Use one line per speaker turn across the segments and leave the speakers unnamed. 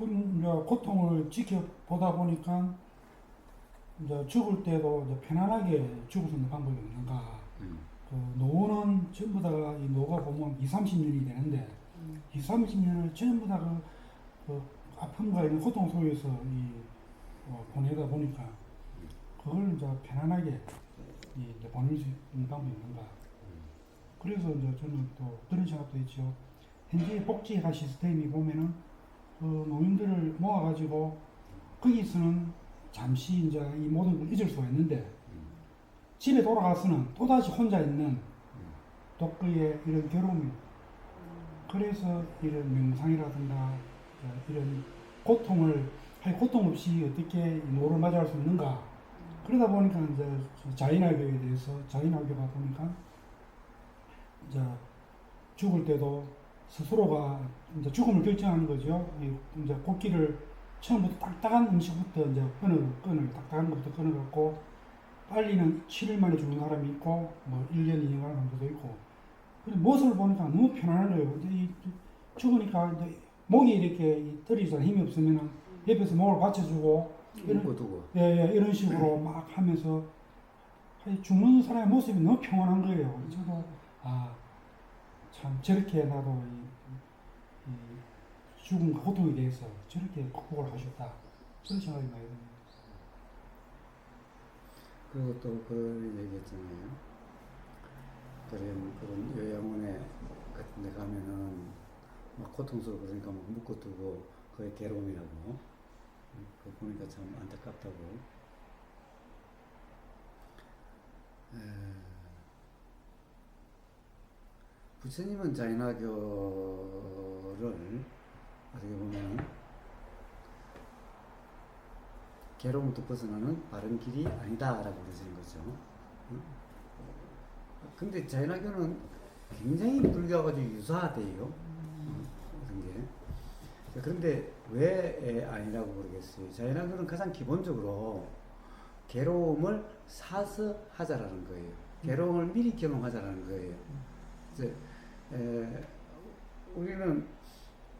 이제 고통을 지켜보다 보니까 이제 죽을 때도 이제 편안하게 죽을 수 있는 방법이 없는가. 그 노는 전부 다 이 노가 보면 2, 30년이 되는데 2, 30년을 전부 다 그 아픔과 이런 고통 속에서 보내다 보니까 그걸 이제 편안하게 이제 보낼 수 있는 방법이 있는가. 그래서 이제 저는 또 그런 생각도 있죠. 현재 복지가 시스템이 보면은 그 노인들을 모아가지고 거기서는 잠시 이제 이 모든 걸 잊을 수가 있는데 집에 돌아가서는 또다시 혼자 있는 독거의 이런 괴로움이 그래서 이런 명상이라든가 이런 고통을 고통 없이 어떻게 노를 맞이할 수 있는가. 그러다 보니까 이제 자인학교에 대해서 자인학교가 보니까 이제 죽을 때도 스스로가 이제 죽음을 결정하는 거죠. 이제 곡기를 처음부터 딱딱한 음식부터 이제 딱딱한 것부터 끊어갖고 빨리는 7일 만에 죽는 사람이 있고 뭐 1년, 2년 가는 사람도 있고. 근데 모습을 보니까 너무 편안한 거예요. 근데 이 죽으니까 이제 목이 이렇게 떨리잖아. 힘이 없으면 옆에서 목을 받쳐주고 이런 식으로 막 하면서 죽는 사람의 모습이 너무 평온한 거예요. 저도 참 저렇게 나도 이 죽음과 고통에 대해서 저렇게 극복을 하셨다. 그런 생각이 많이 듭니다.
그리고 또 그런 얘기했잖아요. 그런 요양원에 같은 데 가면은 막 고통스럽고 그러니까 막 묶어두고 그게 괴로움이라고. 그거 보니까 참 안타깝다고. 부처님은 자인화교를 어떻게 보면 괴로움부터 벗어나는 바른 길이 아니다라고 그러시는 거죠. 근데 자인화교는 굉장히 불교하고 유사하대요. 그런 게. 그런데 왜 아니라고 그러겠어요? 자인화교는 가장 기본적으로 괴로움을 사서 하자라는 거예요. 괴로움을 미리 경험하자라는 거예요. 이제 우리는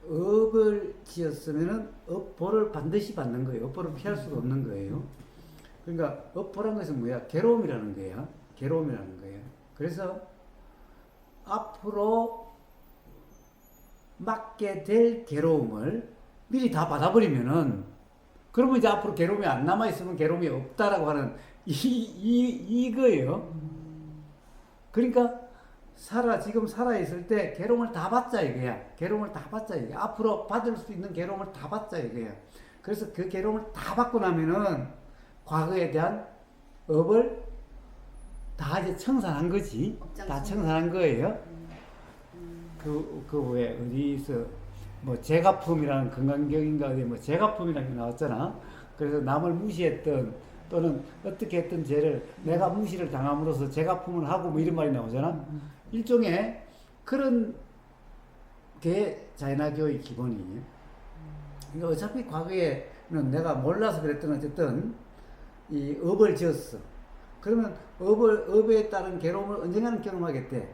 업을 지었으면은 업보를 반드시 받는 거예요. 업보를 피할 수가 없는 거예요. 그러니까 업보란 것은 뭐야? 괴로움이라는 거야. 괴로움이라는 거예요. 그래서 앞으로 맞게 될 괴로움을 미리 다 받아버리면은 그러면 이제 앞으로 괴로움이 안 남아있으면 괴로움이 없다라고 하는 이거예요. 그러니까 지금 살아있을 때 괴로움을 다 받자 이거야. 괴로움을 다 받자 이거야. 앞으로 받을 수 있는 괴로움을 다 받자 이거야. 그래서 그 괴로움을 다 받고 나면은 과거에 대한 업을 다 이제 청산한 거지. 다 청산한 거예요. 왜 어디서 뭐 재가품이라는 건강경인가 어디 뭐 재가품이라는 게 나왔잖아. 그래서 남을 무시했던 또는 어떻게 했던 죄를 내가 무시를 당함으로써 재가품을 하고 뭐 이런 말이 나오잖아. 일종의 그런 게 자인화교의 기본이에요. 그러니까 어차피 과거에는 내가 몰라서 그랬던 어쨌든 이 업을 지었어. 그러면 업에 따른 괴로움을 언젠가는 경험하겠대.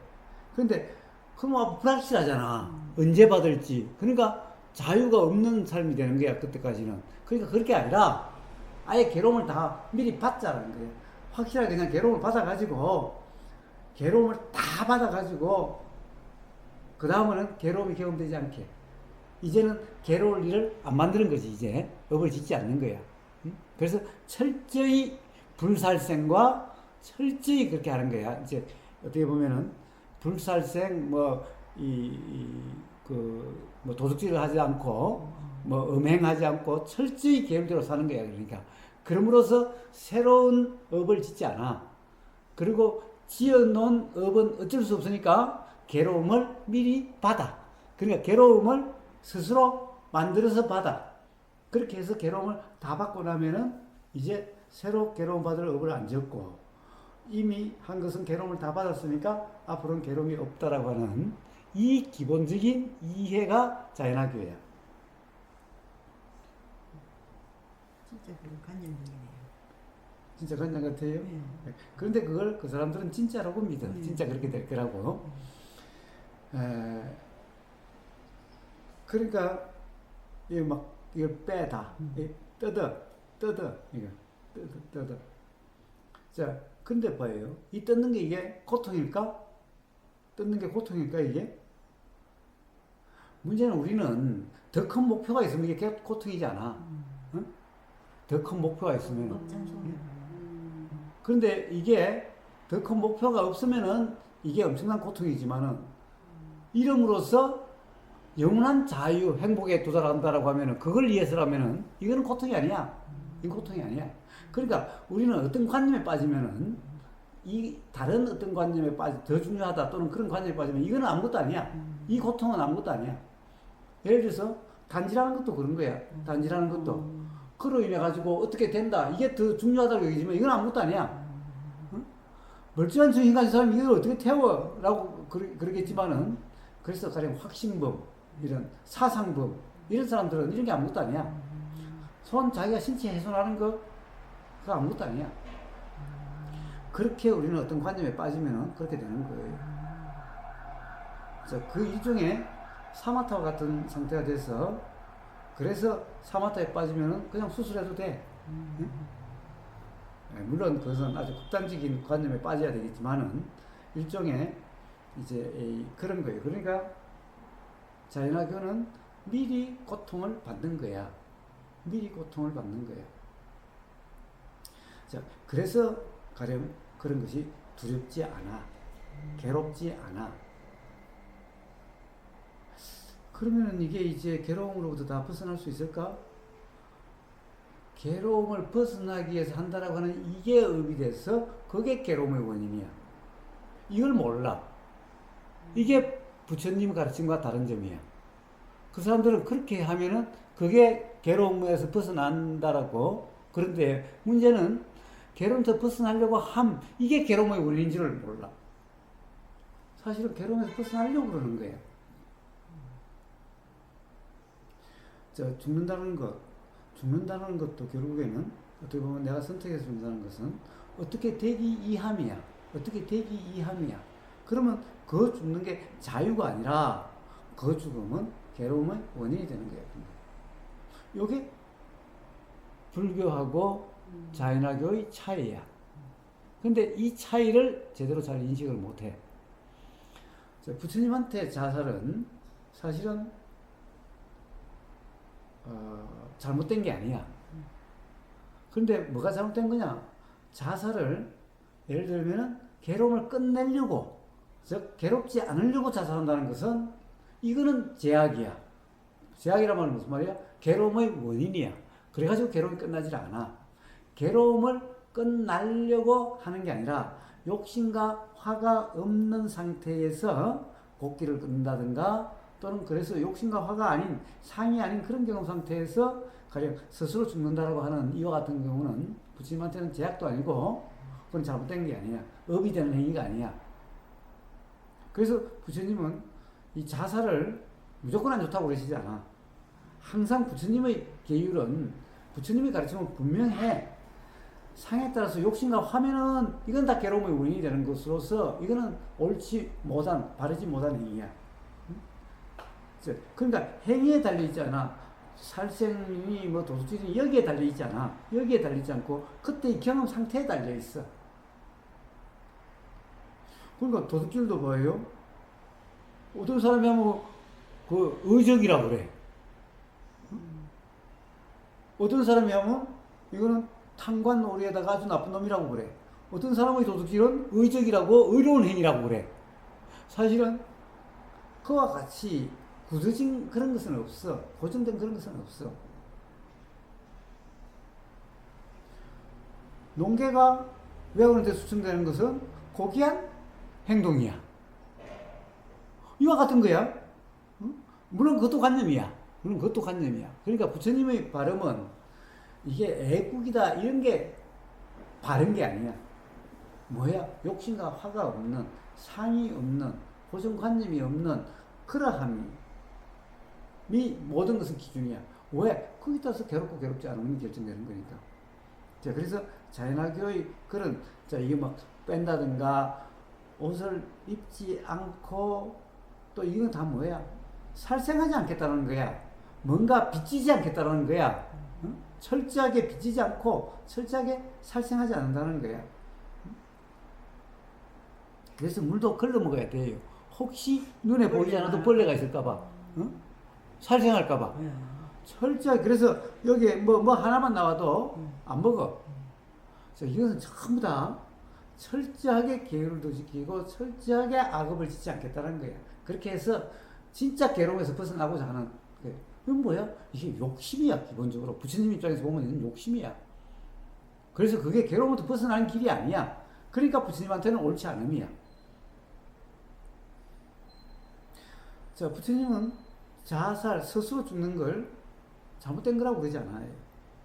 그런데 그럼 불확실하잖아. 언제 받을지. 그러니까 자유가 없는 삶이 되는 거야. 그때까지는. 그러니까 그렇게 아니라 아예 괴로움을 다 미리 받자라는 거예요. 확실하게 그냥 괴로움을 받아가지고 괴로움을 다 받아가지고 그 다음에는 괴로움이 경험되지 않게 이제는 괴로울 일을 안 만드는 거지. 이제 업을 짓지 않는 거야. 그래서 철저히 불살생과 철저히 그렇게 하는 거야. 이제 어떻게 보면은 불살생 뭐 도둑질을 하지 않고 뭐 음행하지 않고 철저히 계율대로 사는 거야. 그러니까 그럼으로써 새로운 업을 짓지 않아. 그리고 지어놓은 업은 어쩔 수 없으니까 괴로움을 미리 받아. 그러니까 괴로움을 스스로 만들어서 받아. 그렇게 해서 괴로움을 다 받고 나면은 이제 새로 괴로움 받을 업을 안 지었고 이미 한 것은 괴로움을 다 받았으니까 앞으로는 괴로움이 없다라고 하는 이 기본적인 이해가 자연화교야.
진짜 그런 관념이네요.
진짜 관념 같아요?
네.
그런데 그걸 그 사람들은 진짜라고 믿어.
네.
진짜 그렇게 될 거라고. 그러니까 막 이걸 빼다. 뜯어. 이거. 뜯어. 자, 근데 봐요. 이 뜯는 게 이게 고통일까? 뜯는 게 고통일까, 이게? 문제는 우리는 더 큰 목표가 있으면 이게 고통이지 않아. 응? 더 큰 목표가 있으면.
업장 소리.
그런데 이게 더 큰 목표가 없으면은 이게 엄청난 고통이지만은 이름으로써 영원한 자유, 행복에 도달한다라고 하면은 그걸 위해서라면은 이거는 고통이 아니야. 이건 고통이 아니야. 그러니까 우리는 어떤 관념에 빠지면은 이 다른 어떤 관념에 더 중요하다 또는 그런 관념에 빠지면 이거는 아무것도 아니야. 이 고통은 아무것도 아니야. 예를 들어서 단지라는 것도 그런 거야. 단지라는 것도 그로 인해 가지고 어떻게 된다. 이게 더 중요하다고 여기지만 이건 아무것도 아니야. 응? 멀쩡한 정신 가진 사람이 이걸 어떻게 태워? 라고 그러겠지만은 그래서 가령 확신범, 이런 사상범 이런 사람들은 이런 게 아무것도 아니야. 손 자기가 신체 훼손하는 거 그거 아무것도 아니야. 그렇게 우리는 어떤 관념에 빠지면은 그렇게 되는 거예요. 자, 그 일종의 사마타와 같은 상태가 돼서 그래서 사마타에 빠지면은 그냥 수술해도 돼. 응? 물론 그것은 아주 극단적인 관념에 빠져야 되겠지만은 일종의 이제 그런 거예요. 그러니까 자연학교는 미리 고통을 받는 거야. 미리 고통을 받는 거야. 자, 그래서 가령 그런 것이 두렵지 않아. 괴롭지 않아. 그러면은 이게 이제 괴로움으로부터 다 벗어날 수 있을까? 괴로움을 벗어나기 위해서 한다라고 하는 이게 업이 돼서 그게 괴로움의 원인이야. 이걸 몰라. 이게 부처님 가르침과 다른 점이야. 그 사람들은 그렇게 하면은 그게 괴로움에서 벗어난다라고. 그런데 문제는 괴로움에서 벗어나려고 이게 괴로움의 원인인지를 몰라. 사실은 괴로움에서 벗어나려고 그러는 거야. 죽는다는 것도 결국에는 어떻게 보면 내가 선택해서 죽는다는 것은 어떻게 되기 이함이야. 어떻게 되기 이함이야. 그러면 그 죽는 게 자유가 아니라 그 죽음은 괴로움의 원인이 되는 거야. 이게 불교하고 자연학교의 차이야. 근데 이 차이를 제대로 잘 인식을 못해. 부처님한테 자살은 사실은 잘못된 게 아니야. 그런데 뭐가 잘못된 거냐? 자살을 예를 들면은 괴로움을 끝내려고, 즉 괴롭지 않으려고 자살한다는 것은 이거는 제약이야. 제약이란 말은 무슨 말이야? 괴로움의 원인이야. 그래가지고 괴로움이 끝나질 않아. 괴로움을 끝내려고 하는 게 아니라 욕심과 화가 없는 상태에서 곡기를 끊는다든가 또는 그래서 욕심과 화가 아닌 상이 아닌 그런 경험 상태에서 가령 스스로 죽는다라고 하는 이와 같은 경우는 부처님한테는 제약도 아니고 그건 잘못된 게 아니야. 업이 되는 행위가 아니야. 그래서 부처님은 이 자살을 무조건 안 좋다고 그러시지 않아. 항상 부처님의 계율은 부처님의 가르침은 분명해. 상에 따라서 욕심과 화면은 이건 다 괴로움의 원인이 되는 것으로서 이거는 옳지 못한, 바르지 못한 행위야. 그러니까 행위에 달려있지 않아. 살생이 뭐 도둑질이 여기에 달려있지 않아. 여기에 달려있지 않고 그때의 경험 상태에 달려있어. 그러니까 도둑질도 뭐예요? 어떤 사람이 하면 그 의적이라고 그래. 어떤 사람이 하면 이거는 탕관오리에다가 아주 나쁜 놈이라고 그래. 어떤 사람의 도둑질은 의적이라고 의로운 행위라고 그래. 사실은 그와 같이 굳어진 그런 것은 없어. 고정된 그런 것은 없어. 농계가 외우는데 수정되는 것은 고귀한 행동이야. 이와 같은 거야. 물론 그것도 관념이야. 그러니까 부처님의 발음은 이게 애국이다 이런 게 바른 게 아니야. 뭐야? 욕심과 화가 없는, 상이 없는, 고정관념이 없는 그러함이 모든 것은 기준이야. 왜? 거기 따라서 괴롭고 괴롭지 않으면 결정되는 거니까. 자, 그래서 자연학교의 그런, 이게 막 뺀다든가, 옷을 입지 않고, 또 이건 다 뭐야? 살생하지 않겠다는 거야. 뭔가 빚지지 않겠다는 거야. 응? 철저하게 빚지지 않고 철저하게 살생하지 않는다는 거야. 그래서 물도 걸러 먹어야 돼요. 혹시 눈에 보이지 않아도 벌레가 있을까봐, 응? 살생할까봐.
예.
철저하게. 그래서 여기에 뭐 하나만 나와도 안 먹어. 그래서 이것은 전부 다 철저하게 계율도 지키고 철저하게 악업을 짓지 않겠다는 거야. 그렇게 해서 진짜 괴로움에서 벗어나고자 하는 거예요. 이건 뭐야? 이게 욕심이야. 기본적으로 부처님 입장에서 보면 이건 욕심이야. 그래서 그게 괴로움부터 벗어나는 길이 아니야. 그러니까 부처님한테는 옳지 않음이야. 자, 부처님은 자살, 스스로 죽는 걸 잘못된 거라고 그러지 않아요.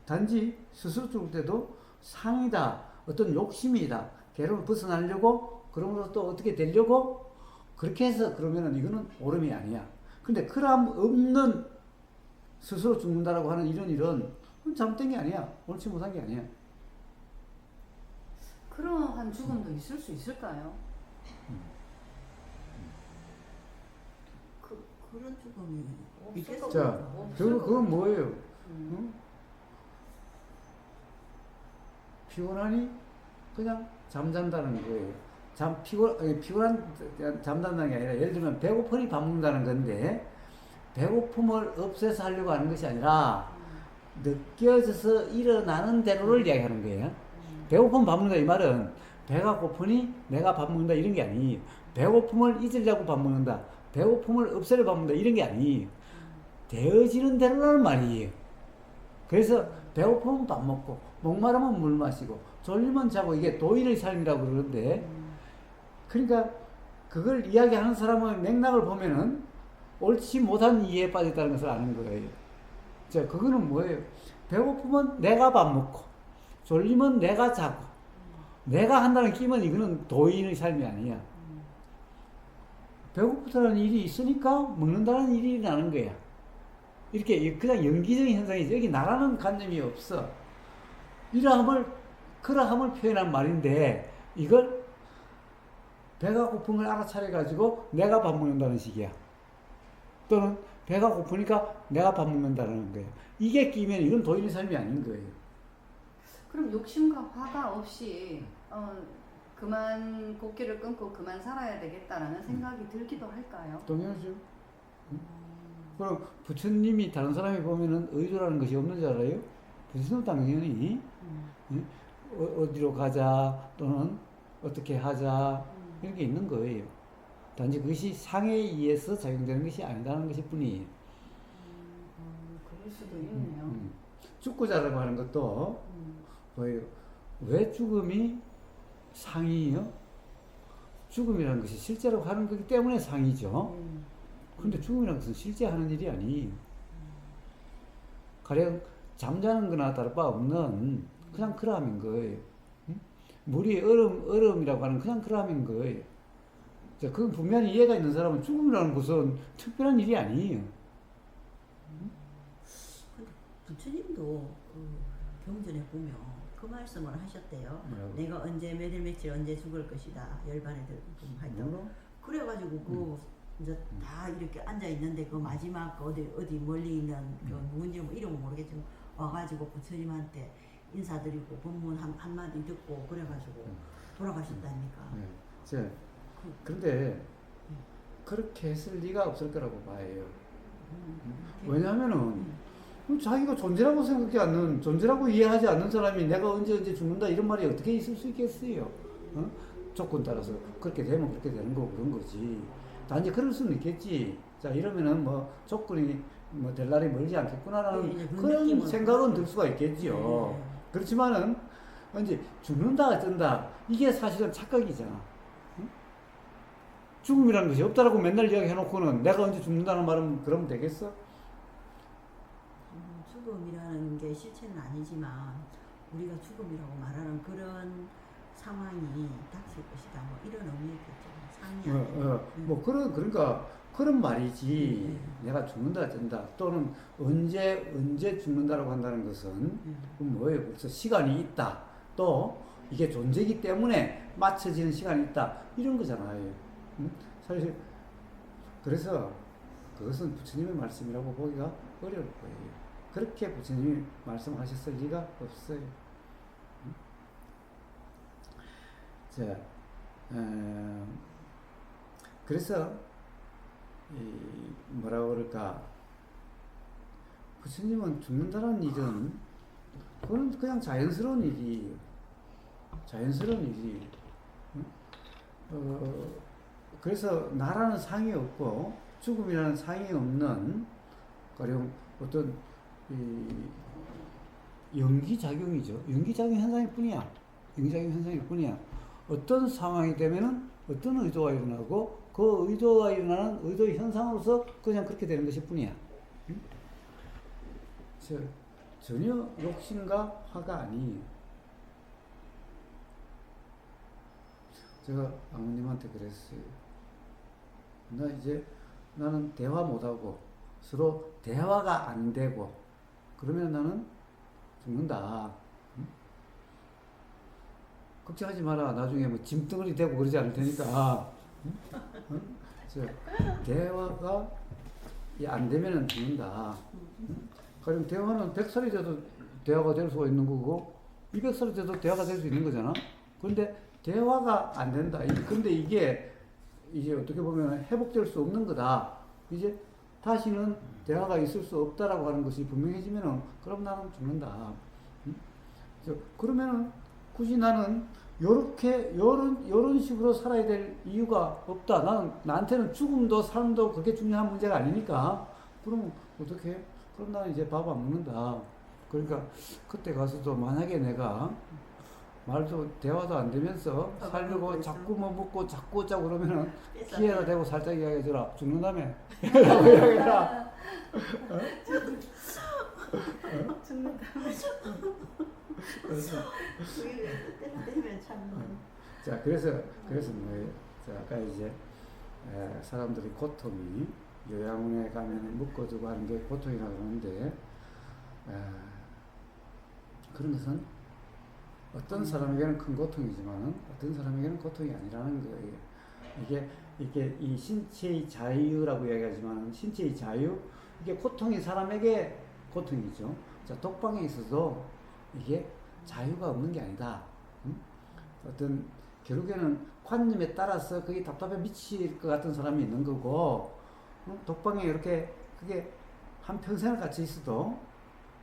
단지 스스로 죽을 때도 상이다, 어떤 욕심이다, 괴로움을 벗어나려고, 그러면서 또 어떻게 되려고, 그렇게 해서 그러면은 이거는 옳음이 아니야. 근데 그람 없는 스스로 죽는다라고 하는 이런 일은 잘못된 게 아니야. 옳지 못한 게 아니야.
그러한 죽음도 있을 수 있을까요?
그런 죽음이
없을
있겠어요.
자,
없을 것
그건
같아요.
뭐예요? 응? 피곤하니 그냥 잠잔다는 거예요. 피곤한 잠잔다는 게 아니라 예를 들면 배고프니 밥 먹는다는 건데 배고픔을 없애서 하려고 하는 것이 아니라 느껴져서 일어나는 대로를 이야기하는 거예요. 배고프면 밥 먹는다 이 말은 배가 고프니 내가 밥 먹는다 이런 게 아니에요. 배고픔을 잊으려고 밥 먹는다. 배고픔을 없애려 밥 먹는다 이런 게 아니에요. 되어지는 대로라는 말이에요. 그래서 배고프면 밥 먹고 목마르면 물 마시고 졸리면 자고 이게 도인의 삶이라고 그러는데 그러니까 그걸 이야기하는 사람의 맥락을 보면은 옳지 못한 이해에 빠졌다는 것을 아는 거예요. 자, 그거는 뭐예요? 배고프면 내가 밥 먹고 졸리면 내가 자고 내가 한다는 끼면 이거는 도인의 삶이 아니야. 배고프다는 일이 있으니까 먹는다는 일이 일어나는 거야. 이렇게 그냥 연기적인 현상이지. 여기 나라는 관념이 없어. 그러함을 표현한 말인데 이걸 배가 고픈 걸 알아차려가지고 내가 밥 먹는다는 식이야. 또는 배가 고프니까 내가 밥 먹는다는 거야. 이게 끼면 이건 도인의 삶이 아닌 거예요.
그럼 욕심과 화가 없이 그만 곡기를 끊고 그만 살아야 되겠다라는 생각이 들기도 할까요?
동의하죠? 그럼 부처님이 다른 사람이 보면은 의도라는 것이 없는 줄 알아요? 부처님은 당연히 어디로 가자 또는 어떻게 하자 이런 게 있는 거예요. 단지 그것이 상에 의해서 작용되는 것이 아니라는 것일 뿐이에요.
그럴 수도 있네요.
죽고자라고 하는 것도 뭐예요? 왜 죽음이 상이에요? 죽음이라는 것이 실제로 하는 거기 때문에 상이죠. 그런데 죽음이라는 것은 실제 하는 일이 아니에요. 가령 잠자는 거나 다를 바 없는 그냥 그러함인 거예요. 물이 얼음이라고 하는 그냥 그러함인 거예요. 자, 그건 분명히 이해가 있는 사람은 죽음이라는 것은 특별한 일이 아니에요.
부처님도 그 경전에 보면 그 말씀을 하셨대요.
뭐라고?
내가 언제 몇일 며칠 언제 죽을 것이다. 열반에 하여튼 그래가지고 그 이제 다 이렇게 앉아 있는데 그 마지막 어디 멀리 있는 그 누군지 뭐 이름은 모르겠지만 와가지고 부처님한테 인사드리고 법문 한마디 듣고 그래가지고 돌아가셨다니까.
네. 그런데 그렇게 했을 리가 없을 거라고 봐요. 왜냐하면은 자기가 존재라고 생각하지 않는, 존재라고 이해하지 않는 사람이 내가 언제 죽는다 이런 말이 어떻게 있을 수 있겠어요? 조건 따라서 그렇게 되면 그렇게 되는 거고 그런 거지. 단지 그럴 수는 있겠지. 자, 이러면은 뭐 조건이 뭐 될 날이 멀지 않겠구나라는 그런 생각은 들 수가 있겠지요. 그렇지만은 이제 죽는다 어쩐다 이게 사실은 착각이잖아. 죽음이라는 것이 없다라고 맨날 이야기해놓고는 내가 언제 죽는다는 말은 그러면 되겠어?
죽음이라는 게 실체는 아니지만 우리가 죽음이라고 말하는 그런 상황이 닥칠 것이다. 뭐 이런 의미겠죠. 상이
뭐 그러니까 그런 말이지. 내가 죽는다 어쩐다 또는 언제 죽는다라고 한다는 것은 뭐예요? 그래서 시간이 있다. 또 이게 존재이기 때문에 맞춰지는 시간이 있다. 이런 거잖아요. 사실 그래서 그것은 부처님의 말씀이라고 보기가 어려울 거예요. 그렇게 부처님이 말씀하셨을 리가 없어요. 자, 그래서 뭐라고 그럴까, 부처님은 죽는다는 일은 그건 그냥 자연스러운 일이에요. 자연스러운 일이에요. 그래서 나라는 상이 없고 죽음이라는 상이 없는 가령 어떤 연기작용이죠. 연기작용 현상일 뿐이야. 연기작용 현상일 뿐이야. 어떤 상황이 되면은 어떤 의도가 일어나고 그 의도가 일어나는 의도 현상으로서 그냥 그렇게 되는 것일 뿐이야. 응? 전혀 욕심과 화가 아니에요. 제가 아버님한테 그랬어요. 나는 대화 못하고 서로 대화가 안 되고 그러면 나는 죽는다. 응? 걱정하지 마라. 나중에 뭐 짐덩어리 되고 그러지 않을 테니까. 응? 대화가 안 되면은 죽는다. 응? 가령 대화는 100살이 돼도 대화가 될 수가 있는 거고 200살이 돼도 대화가 될 수 있는 거잖아. 그런데 대화가 안 된다. 근데 이게 이제 어떻게 보면 회복될 수 없는 거다. 이제 다시는 대화가 있을 수 없다라고 하는 것이 분명해지면은 그럼 나는 죽는다. 응? 그러면은 굳이 나는 요런 식으로 살아야 될 이유가 없다. 나한테는 죽음도 삶도 그렇게 중요한 문제가 아니니까. 그럼 어떻게 해? 그럼 나는 이제 밥 안 먹는다. 그러니까 그때 가서도 만약에 내가 말도 대화도 안 되면서 살려고 자꾸 뭐 먹고 자꾸 짜고 그러면은 기회가 되고 살짝 이야기해줘라. 죽는다며. 라고 이야기해라.
죽는다며.
자, 그래서 뭐예요? 자, 아까 이제 사람들이 고통이 요양원에 가면 묶어두고 하는 게 고통이라고 하는데 그런 것은 어떤 사람에게는 큰 고통이지만 어떤 사람에게는 고통이 아니라는 거예요. 이게 이 신체의 자유라고 이야기하지만 신체의 자유, 이게 고통이 사람에게 고통이죠. 자, 독방에 있어도 이게 자유가 없는 게 아니다. 응? 어떤 결국에는 관념에 따라서 그게 답답해 미칠 것 같은 사람이 있는 거고, 응? 독방에 이렇게 그게 한 평생을 같이 있어도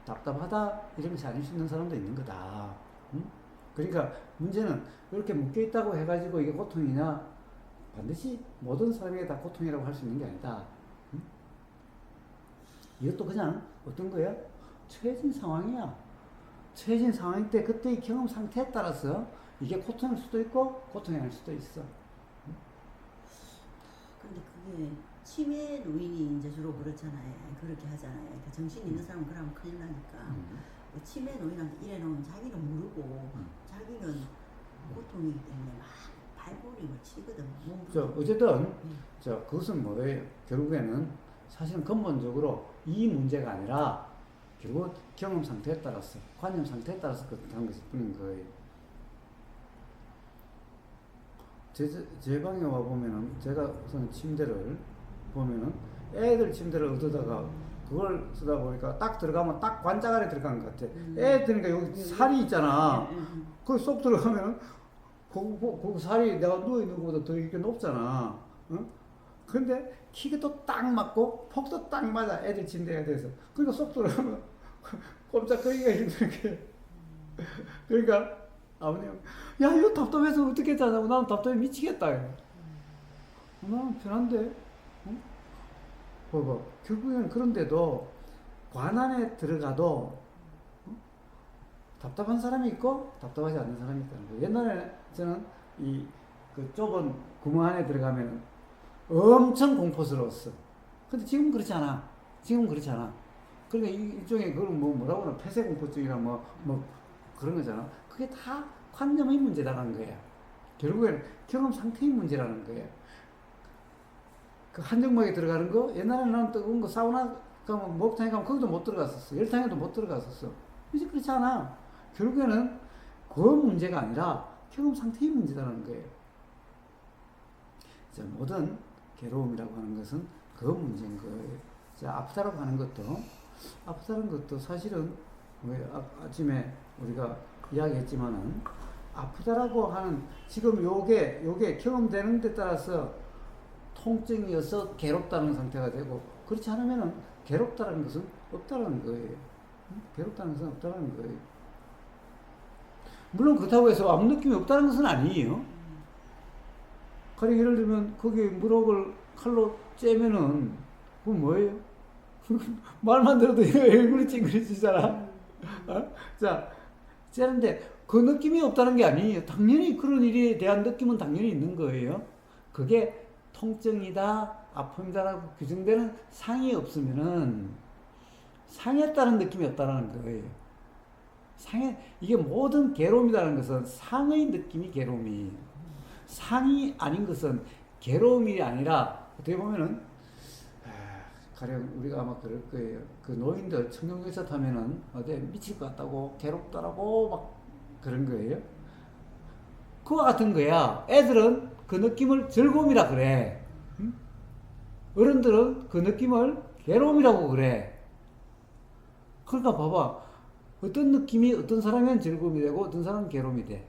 답답하다 이런 것이 아닐 수 있는 사람도 있는 거다. 응? 그러니까 문제는 이렇게 묶여 있다고 해가지고 이게 고통이냐, 반드시 모든 사람에게 다 고통이라고 할 수 있는 게 아니다. 응? 이것도 그냥 어떤 거야? 처해진 상황이야. 처해진 상황 때 그때의 경험 상태에 따라서 이게 고통일 수도 있고 고통이 아닐 수도 있어.
근데 그게 치매 노인이 이제 주로 그렇잖아요. 그렇게 하잖아요. 그러니까 정신 있는 사람은 그러면 큰일 나니까. 치매 노인한테 이래놓으면 자기는 모르고 자기는 고통이기 때문에 막 발버림을 치거든.
어쨌든 그것은 뭐예요? 결국에는 사실은 근본적으로 이 문제가 아니라 결국 경험 상태에 따라서, 관념 상태에 따라서 그렇다는 것일 뿐인 거예요. 제 방에 와 보면은 제가 우선 침대를 보면은 애들 침대를 얻어다가 그걸 쓰다 보니까 딱 들어가면 딱 관짝 안에 들어간 것 같아. 애 드니까 여기 살이 있잖아. 거기 쏙 들어가면은 그 살이 내가 누워있는 것보다 더 이렇게 높잖아. 응? 근데 키가 딱 맞고 폭도 딱 맞아. 애들 침대가 돼서. 그러니까 쏙 들어가면 꼼짝거리기가 힘들게. 그러니까 아버님, 야 이거 답답해서 어떻게 자냐고. 나는 답답해 미치겠다. 나는 편한데. 응? 봐봐. 결국에는 그런데도 관 안에 들어가도 답답한 사람이 있고 답답하지 않는 사람이 있다는 거예요. 옛날에 저는 그 좁은 구멍 안에 들어가면 엄청 공포스러웠어. 근데 지금은 그렇지 않아. 지금은 그렇지 않아. 그러니까 일종의 그걸 뭐라고 하나 폐쇄공포증이나 뭐 그런 거잖아. 그게 다 관념의 문제라는 거야. 결국엔 경험 상태의 문제라는 거야. 그 한정막에 들어가는 거, 옛날에는 나는 뜨거운 거 사우나 가면 목욕탕에 가면 거기도 못 들어갔었어. 열탕에도 못 들어갔었어. 이제 그렇지 않아. 결국에는 그 문제가 아니라 경험 상태의 문제라는 거예요. 모든 괴로움이라고 하는 것은 그 문제인 거예요. 아프다라고 하는 것도 아프다는 것도 사실은 아침에 우리가 이야기했지만은 아프다라고 하는 지금 요게 경험되는 데 따라서 통증이어서 괴롭다는 상태가 되고 그렇지 않으면은 괴롭다는 것은 없다는 거예요. 괴롭다는 것은 없다는 거예요. 물론 그렇다고 해서 아무 느낌이 없다는 것은 아니에요. 가령 예를 들면 거기 무릎을 칼로 째면은 그건 뭐예요? 말만 들어도 얼굴이 찡그려지잖아. 자, 째는데 그 느낌이 없다는 게 아니에요. 당연히 그런 일에 대한 느낌은 당연히 있는 거예요. 그게 통증이다, 아픔이다라고 규정되는 상이 없으면은 상했다는 느낌이 없다는 거예요. 이게 모든 괴로움이라는 것은 상의 느낌이 괴로움이, 상이 아닌 것은 괴로움이 아니라 어떻게 보면은 가령 우리가 아마 그럴 거예요. 그 노인들 청룡기차 타면은 어디 미칠 것 같다고 괴롭다라고 막 그런 거예요. 그와 같은 거야. 애들은 그 느낌을 즐거움이라 그래. 응? 어른들은 그 느낌을 괴로움이라고 그래. 그러니까 봐봐. 어떤 느낌이 어떤 사람은 즐거움이 되고 어떤 사람은 괴로움이 돼.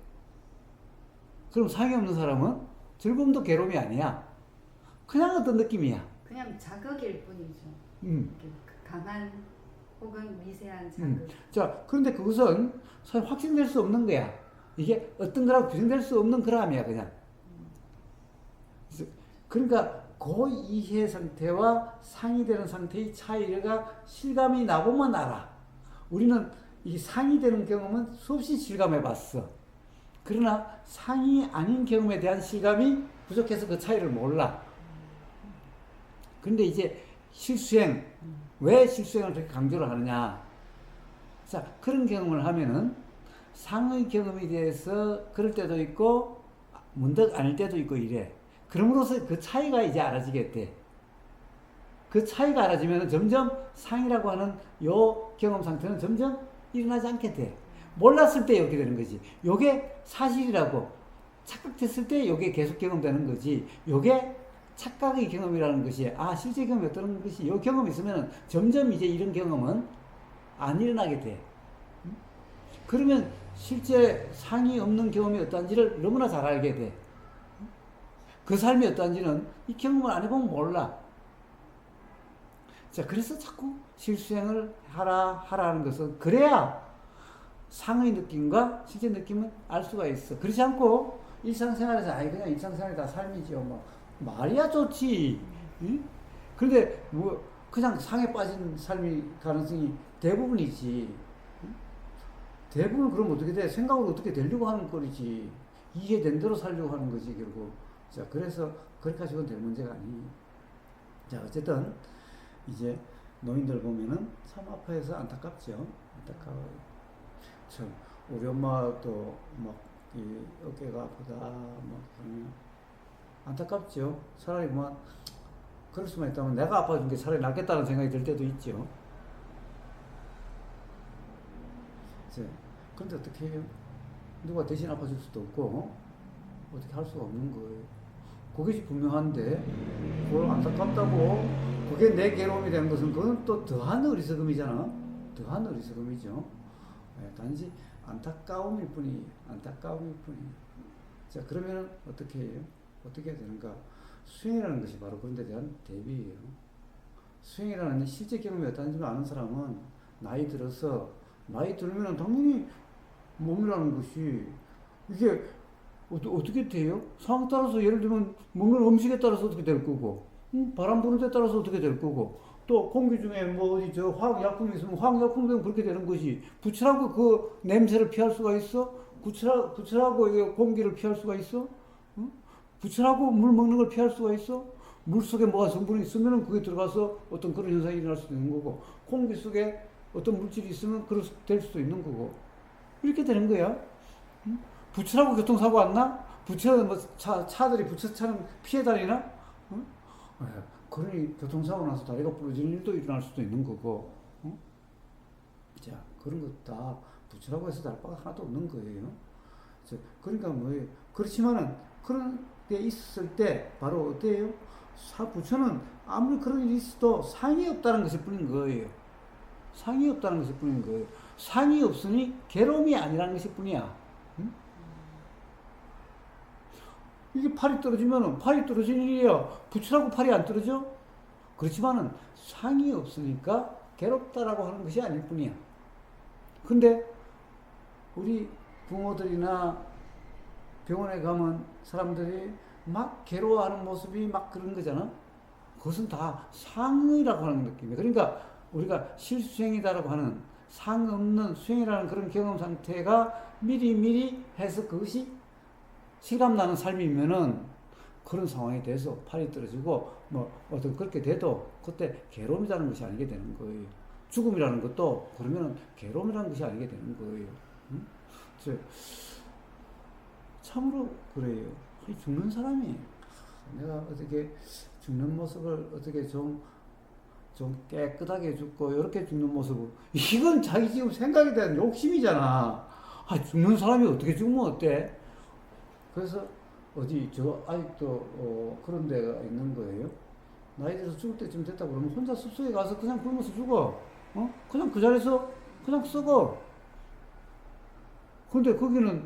그럼 상이 없는 사람은 즐거움도 괴로움이 아니야. 그냥 어떤 느낌이야.
그냥 자극일 뿐이죠. 강한 혹은 미세한 자극.
자, 그런데 그것은 사실 확신될 수 없는 거야. 이게 어떤 거라고 규정될 수 없는 그람이야, 그냥. 그러니까 고이해 상태와 상이 되는 상태의 차이가 실감이 나보면 알아. 우리는 이 상이 되는 경험은 수없이 실감해 봤어. 그러나 상이 아닌 경험에 대한 실감이 부족해서 그 차이를 몰라. 근데 이제 실수행, 왜 실수행을 그렇게 강조를 하느냐. 자, 그런 경험을 하면은 상의 경험에 대해서 그럴 때도 있고, 문득 아닐 때도 있고 이래. 그럼으로써 그 차이가 이제 알아지게 돼. 그 차이가 알아지면 점점 상이라고 하는 요 경험 상태는 점점 일어나지 않게 돼. 몰랐을 때 이렇게 되는 거지. 요게 사실이라고 착각됐을 때 요게 계속 경험되는 거지. 요게 착각의 경험이라는 것이, 실제 경험이 어떤 것이, 요 경험이 있으면 점점 이제 이런 경험은 안 일어나게 돼. 그러면 실제 상이 없는 경험이 어떤지를 너무나 잘 알게 돼. 그 삶이 어떤지는 이 경험을 안 해보면 몰라. 자, 그래서 자꾸 실수행을 하라는 것은, 그래야 상의 느낌과 실제 느낌은 알 수가 있어. 그렇지 않고 일상생활에서 그냥 일상생활이 다 삶이죠. 뭐 말이야 좋지. 응? 그런데 뭐 그냥 상에 빠진 삶이 가능성이 대부분이지. 응? 대부분 그럼 어떻게 돼? 생각으로 어떻게 되려고 하는 꼴이지. 이해된 대로 살려고 하는 거지 결국. 자, 그래서 그렇게 가지고는 될 문제가 아니에요. 자, 어쨌든 이제 노인들 보면은 참 아파해서 안타깝죠. 안타까워요. 참 우리 엄마도 막 이 어깨가 아프다 막 그러면 안타깝죠. 차라리 뭐 그럴 수만 있다면 내가 아파진 게 차라리 낫겠다는 생각이 들 때도 있죠. 그런데 어떻게 해요? 누가 대신 아파줄 수도 없고 어떻게 할 수가 없는 거예요. 그것이 분명한데 그걸 안타깝다고 그게 내 괴로움이 되는 것은 그건 또 더한 어리석음이잖아. 더한 어리석음이죠. 단지 안타까움일 뿐이에요. 안타까움일 뿐이에요. 자, 그러면 어떻게 해요? 어떻게 해야 되는가? 수행이라는 것이 바로 그런 데 대한 대비예요. 수행이라는 실제 경험이 어떤지 아는 사람은 나이 들면은 당연히 몸이라는 것이 이게 어떻게 돼요? 상황 따라서 예를 들면 먹는 음식에 따라서 어떻게 될 거고, 바람 부는 데 따라서 어떻게 될 거고, 또 공기 중에 뭐 어디 저 화학약품이 있으면 화학약품 되면 그렇게 되는 것이, 부츠라고 그 냄새를 피할 수가 있어? 부츠라고 공기를 피할 수가 있어? 부츠라고 물 먹는 걸 피할 수가 있어? 물 속에 뭐가 성분이 있으면 그게 들어가서 어떤 그런 현상이 일어날 수도 있는 거고, 공기 속에 어떤 물질이 있으면 그럴 될 수도 있는 거고, 이렇게 되는 거야. 부츠라고 교통사고 안 나? 부츠라고 뭐 차들이 부츠차는 피해 다니나? 그러니 교통사고 나서 다리가 부러지는 일도 일어날 수도 있는 거고. 자, 그런 것 다 부츠라고 해서 날 바가 하나도 없는 거예요. 자, 그러니까 뭐예요? 그렇지만은 그런 게 있었을 때 바로 어때요? 부츠는 아무리 그런 일이 있어도 상이 없다는 것일 뿐인 거예요. 상이 없다는 것일 뿐인 거예요. 상이 없으니 괴로움이 아니라는 것일 뿐이야. 응? 이게 팔이 떨어지면 팔이 떨어지는 일이야. 붙이라고 팔이 안 떨어져? 그렇지만은 상이 없으니까 괴롭다라고 하는 것이 아닐 뿐이야. 근데 우리 부모들이나 병원에 가면 사람들이 막 괴로워하는 모습이 막 그런 거잖아. 그것은 다 상이라고 하는 느낌이에요. 그러니까 우리가 실수행이다라고 하는 상 없는 수행이라는 그런 경험 상태가 미리미리 해서 그것이 실감나는 삶이면은 그런 상황에 대해서 팔이 떨어지고 뭐 어떤 그렇게 돼도 그때 괴로움이라는 것이 아니게 되는 거예요. 죽음이라는 것도 그러면 괴로움이라는 것이 아니게 되는 거예요. 응? 참으로 그래요. 죽는 사람이 내가 어떻게 죽는 모습을 어떻게 좀 깨끗하게 죽고 이렇게 죽는 모습을 이건 자기 지금 생각에 대한 욕심이잖아. 아, 죽는 사람이 어떻게 죽으면 어때? 그래서 어디 저 아직도 그런 데가 있는 거예요. 나이 들어서 죽을 때쯤 됐다 그러면 혼자 숲속에 가서 그냥 굶어서 죽어. 그냥 그 자리에서 그냥 썩어. 근데 거기는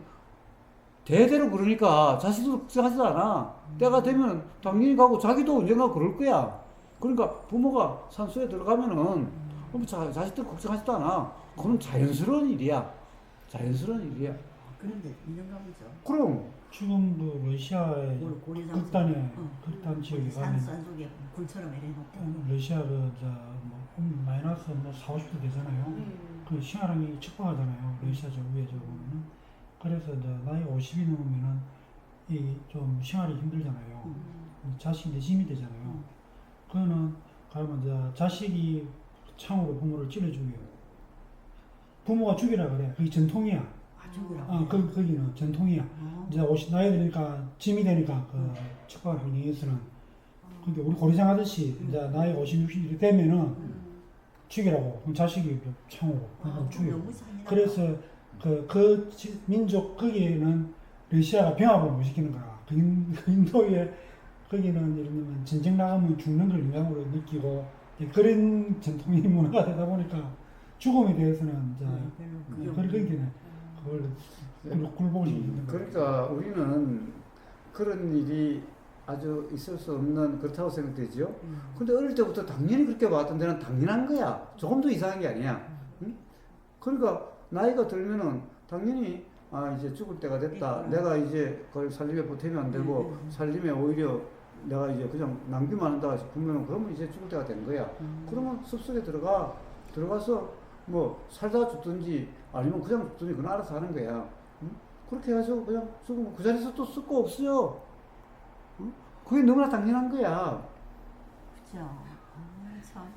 대대로 그러니까 자식도 걱정하지도 않아. 때가 되면 당연히 가고 자기도 언젠가 그럴 거야. 그러니까 부모가 산소에 들어가면은 자식들 걱정하지도 않아. 그건 자연스러운 일이야. 자연스러운 일이야.
그런데 있는가 보죠.
그럼.
지금도 러시아의
고려장
극단 지역에 가면
산속에 굴처럼 이래놓고
러시아 뭐 마이너스 4, 50도 되잖아요. 그 생활하기 척박하잖아요. 러시아 저 위에 저 보면은. 그래서 이제 나이 50이 넘으면은 이 좀 생활이 힘들잖아요. 자식이 이제 힘이 되잖아요. 그거는 가면 이제 자식이 창으로 부모를 찔러 죽여요. 부모가 죽이라 그래. 그게 전통이야.
죽으라고.
거기는 전통이야. 이제 나이 드니까 짐이 되니까 그 척박한 환경에서는 근데 우리 고리장 아저씨 이제 나이 50, 60이 되면은 죽이라고 그럼 자식이 창으로 죽여. 그래서 그 민족 거기에는 러시아가 병합을 못 시키는 거야. 그 인도에 거기는 예를 들면 전쟁 나가면 죽는 걸 인간으로 느끼고 그런 전통이 문화가 되다 보니까 죽음에 대해서는 이제 그런 그걸 굴복을 시키는 거야.
그러니까 우리는 그런 일이 아주 있을 수 없는 그렇다고 생각되죠. 근데 어릴 때부터 당연히 그렇게 봤던 데는 당연한 거야. 조금도 이상한 게 아니야. 응? 그러니까 나이가 들면은 당연히 이제 죽을 때가 됐다. 내가 이제 그걸 살림에 보태면 안 되고 살림에 오히려 내가 이제 그냥 낭비만 한다 싶으면 그러면 이제 죽을 때가 된 거야. 그러면 숲속에 들어가서 뭐 살다 죽든지 아니면 그냥 죽든지 그건 알아서 하는 거야. 응? 그렇게 해서 그냥 죽으면 그 자리에서 또 쓸 거 없어요. 응? 그게 너무나 당연한 거야.
그죠. 참.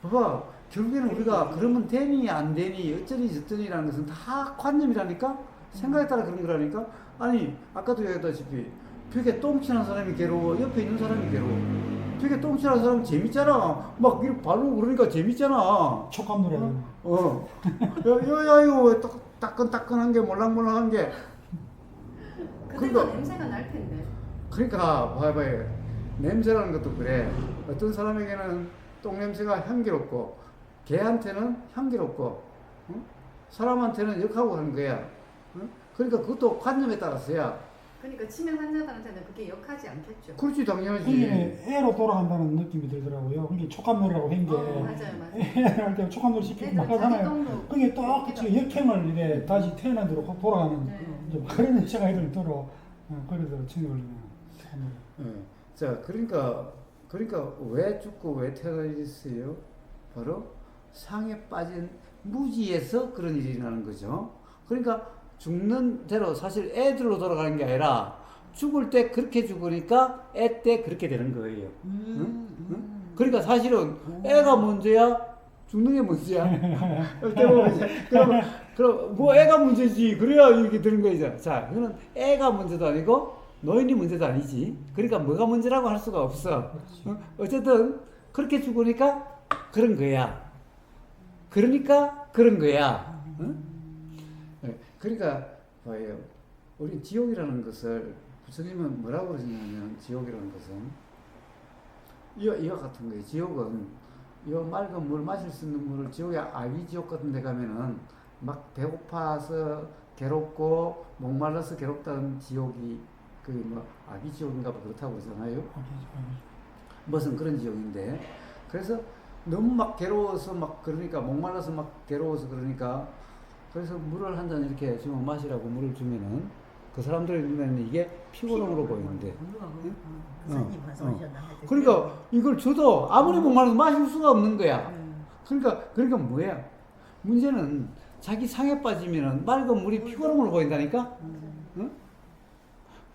봐봐, 결국에는 우리가 그러면 되니 안 되니 어쩌니 저쩌니라는 것은 다 관념이라니까? 생각에 따라 그런 거라니까? 아니 아까도 얘기했다시피 벽에 똥칠한 사람이 괴로워, 옆에 있는 사람이 괴로워. 벽에 똥칠한 사람 재밌잖아. 막 이렇게 바르고 그러니까 재밌잖아.
촉감놀이
야 이거 따끈따끈한 게 몰랑몰랑한 게
그때도 냄새가 날 텐데.
그러니까 봐봐요. 냄새라는 것도 그래. 어떤 사람에게는 똥 냄새가 향기롭고 개한테는 향기롭고 사람한테는 역하고 하는 거야. 그러니까 그것도 관념에 따라서야.
그러니까 치매 환자들한테는 그게 역하지 않겠죠.
그렇지 당연하지.
그게 애로 돌아간다는 느낌이 들더라고요. 그게 촉감놀이라고 한 게.
맞아요.
애할 때 촉감놀이 시키고 막 하잖아요. 그게 똑같이 역행을 이래 다시 태어난 대로 돌아가는 그런 의사가 애들 들어. 그래서 청이 걸리면 촉감놀이.
자, 그러니까 왜 죽고 왜 태어나겠어요? 바로 상에 빠진 무지에서 그런 일이 일어나는 거죠. 그러니까 죽는 대로 사실 애들로 돌아가는 게 아니라 죽을 때 그렇게 죽으니까 애 때 그렇게 되는 거예요. 그러니까 사실은 애가 먼저야 죽는 게 먼저야. 그럼 뭐 애가 문제지. 그래야 이렇게 되는 거죠. 자, 이거는 애가 먼저도 아니고 노인이 문제도 아니지. 그러니까 뭐가 문제라고 할 수가 없어. 어쨌든 그렇게 죽으니까 그런 거야. 그러니까 그런 거야. 그러니까 뭐예요? 우리 지옥이라는 것을 부처님은 뭐라고 그러시냐면 지옥이라는 것은 이와 같은 거예요. 지옥은 요 맑은 물 마실 수 있는 물을 지옥에 아비지옥 같은 데 가면은 막 배고파서 괴롭고 목말라서 괴롭다는 지옥이 그 뭐 아비지옥인가 봐 그렇다고 그러잖아요. 무슨 그런 지옥인데 그래서 너무 막 괴로워서 막 그러니까 목말라서 막 괴로워서 그러니까 그래서 물을 한 잔 이렇게 주면 마시라고 물을 주면은 그 사람들의 눈에는 이게 피곤함으로 보이는데
누가 목사님 말씀하셨나 하여튼
그러니까 이걸 줘도 아무리 목말라서 마실 수가 없는 거야.
음.
그러니까 뭐야? 문제는 자기 상에 빠지면은 맑은 물이 피곤함으로 보인다니까? 응?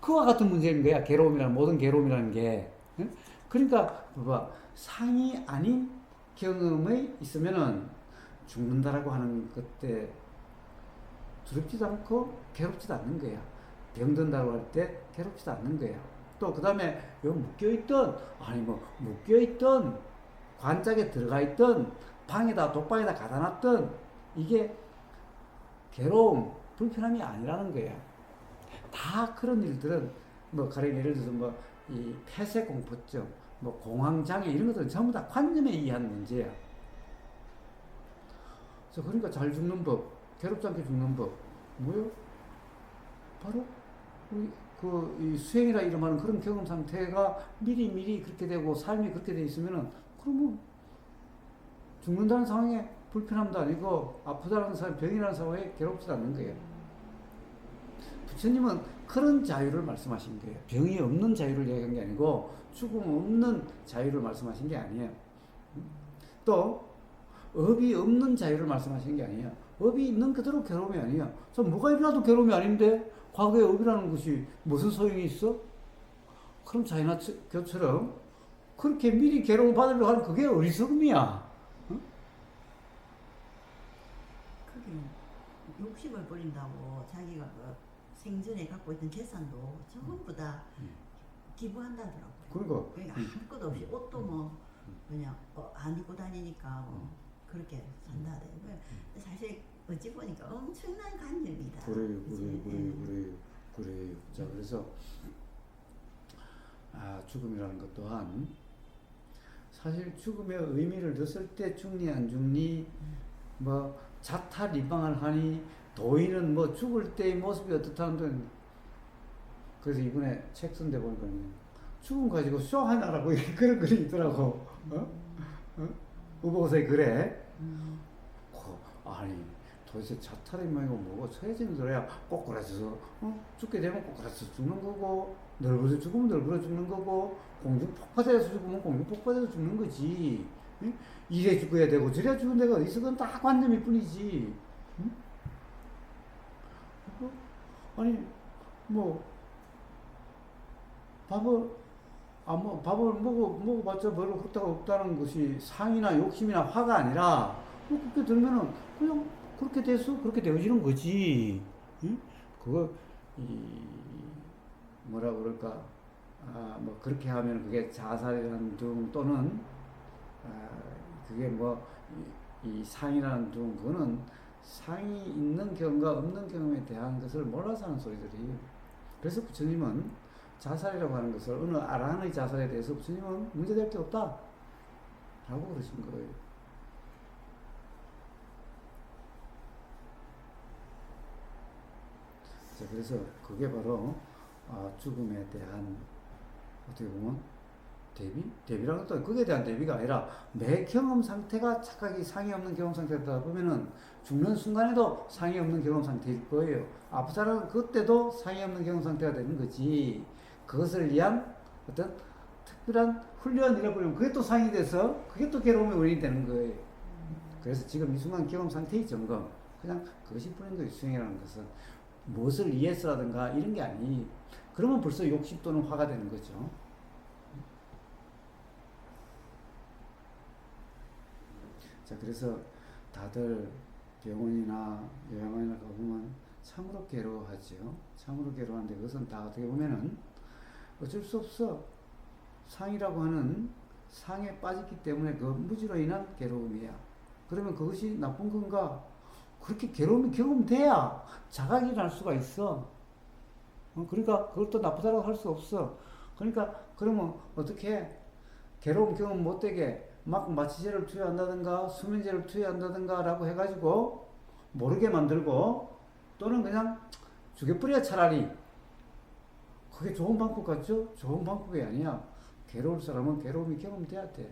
그와 같은 문제인 거야. 괴로움이라는, 모든 괴로움이라는 게. 응? 그러니까, 봐봐. 상이 아닌 경험이 있으면은 죽는다라고 하는 그때 두렵지도 않고 괴롭지도 않는 거야. 병든다고 할 때 괴롭지도 않는 거야. 또, 그 다음에, 여기 묶여있던, 묶여있던, 관짝에 들어가있던, 방에다, 독방에다 가다 놨던, 이게 괴로움, 불편함이 아니라는 거야. 다 그런 일들은, 가령 예를 들어서 이 폐쇄공포증, 공황장애 이런 것들은 전부 다 관념에 의한 문제야. 그래서 그러니까 잘 죽는 법, 괴롭지 않게 죽는 법, 뭐요? 바로, 이 수행이라 이름하는 그런 경험 상태가 미리 그렇게 되고 삶이 그렇게 돼 있으면은, 그러면 죽는다는 상황에 불편함도 아니고, 아프다는 상황, 병이라는 상황에 괴롭지도 않는 거예요. 부처님은 그런 자유를 말씀하신 거예요. 병이 없는 자유를 얘기한 게 아니고 죽음 없는 자유를 말씀하신 게 아니에요. 또 업이 없는 자유를 말씀하신 게 아니에요. 업이 있는 그대로 괴로움이 아니에요. 뭐가 일어나도 괴로움이 아닌데 과거의 업이라는 것이 무슨 소용이 있어? 그럼 자이나 교처럼 그렇게 미리 괴로움을 받으려고 하는 그게 어리석음이야. 응?
그게 욕심을 버린다고 자기가 생전에 갖고 있던 재산도 전부 다 기부한다더라고요.
그러니까
아무것도 없이 옷도 그냥 안 입고 다니니까 그렇게 산다대. 사실 어찌 보니까 엄청난 관념이다.
그래요. 자, 그래서 죽음이라는 것 또한 사실 죽음의 의미를 넣었을 때 죽니 안 죽니 자탈리방을 하니 도인은 죽을 때의 모습이 어떻다는데 그래서 이번에 책 쓴 데 보니까 죽음 가지고 쇼 하나라고 그런 글이 있더라고. 우보사에 그래. 아니 도대체 자탈리방이고 뭐고 처해지는 소리야. 꼬꾸라져서 죽게 되면 꼬꾸라져서 죽는 거고 넓어져 죽으면 넓어져 죽는 거고 공중 폭파돼서 죽으면 공중 폭파돼서 죽는 거지. 응? 이래 죽어야 되고 저래 죽은 데가 어디 있어? 그건 다 관념일 뿐이지. 응? 아니 밥을 먹어봤자 별로 그렇다고 없다는 것이 상이나 욕심이나 화가 아니라 그렇게 들면은 그냥 그렇게 돼서 그렇게 되어지는 거지. 응? 그거 뭐라 그럴까? 그렇게 하면 그게 자살이라는 둥 또는 그게 이 상이라는 둥 그거는 상이 있는 경험과 없는 경험에 대한 것을 몰라서 하는 소리들이. 그래서 부처님은 자살이라고 하는 것을 어느 아라한의 자살에 대해서 부처님은 문제될 게 없다 라고 그러신 거예요. 자, 그래서 그게 바로 죽음에 대한 어떻게 보면 대비라는 것도 그게 대한 대비가 아니라 매 경험 상태가 착각이 상이 없는 경험 상태다 보면은 죽는 순간에도 상이 없는 경험 상태일 거예요. 아프다는 그때도 상이 없는 경험 상태가 되는 거지. 그것을 위한 어떤 특별한 훈련이라 보면 그게 또 상이 돼서 그게 또 괴로움의 원인이 되는 거예요. 그래서 지금 이 순간 경험 상태의 점검 그냥 그것이 뿐인 거예요. 수행이라는 것은 무엇을 위해서라든가 이런 게 아니. 그러면 벌써 욕심 또는 화가 되는 거죠. 자, 그래서 다들 병원이나 요양원이나 가보면 참으로 괴로워하죠. 참으로 괴로워하는데 그것은 다 어떻게 보면은 어쩔 수 없어. 상이라고 하는 상에 빠졌기 때문에 그 무지로 인한 괴로움이야. 그러면 그것이 나쁜 건가? 그렇게 괴로움이 경험돼야 자각이 날 수가 있어. 그러니까 그걸 또 나쁘다고 할 수 없어. 그러니까 그러면 어떻게 괴로움 경험 못되게 막 마취제를 투여한다든가 수면제를 투여한다든가 라고 해가지고 모르게 만들고 또는 그냥 죽여버려 차라리. 그게 좋은 방법 같죠? 좋은 방법이 아니야. 괴로울 사람은 괴로움이 경험돼야 돼.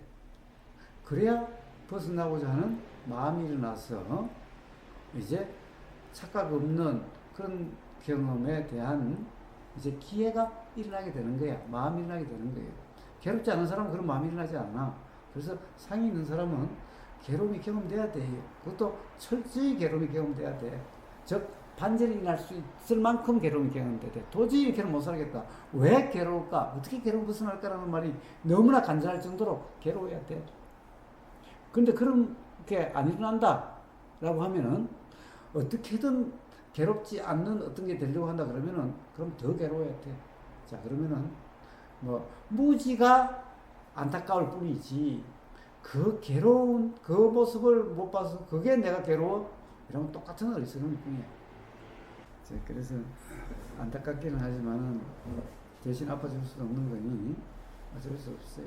그래야 벗어나고자 하는 마음이 일어나서 이제 착각 없는 그런 경험에 대한 이제 기회가 일어나게 되는 거야. 마음이 일어나게 되는 거예요. 괴롭지 않은 사람은 그런 마음이 일어나지 않아. 그래서 상이 있는 사람은 괴로움이 경험돼야 돼요. 그것도 철저히 괴로움이 경험돼야 돼. 즉 반전이 일어날 수 있을 만큼 괴로움이 경험돼야 돼. 도저히 이렇게는 못 살겠다. 왜 괴로울까? 어떻게 괴로움 벗어날까라는 말이 너무나 간절할 정도로 괴로워야 돼. 근데 그런 게 안 일어난다 라고 하면은 어떻게든 괴롭지 않는 어떤 게 되려고 한다 그러면은 그럼 더 괴로워야 돼. 자, 그러면은 뭐 무지가 안타까울 뿐이지 그 괴로운 그 모습을 못 봐서 그게 내가 괴로워? 이러면 똑같은 어리석음일 뿐이야. 자, 그래서 안타깝기는 하지만은 대신 아파줄 수 없는 거니 어쩔 수 없어요.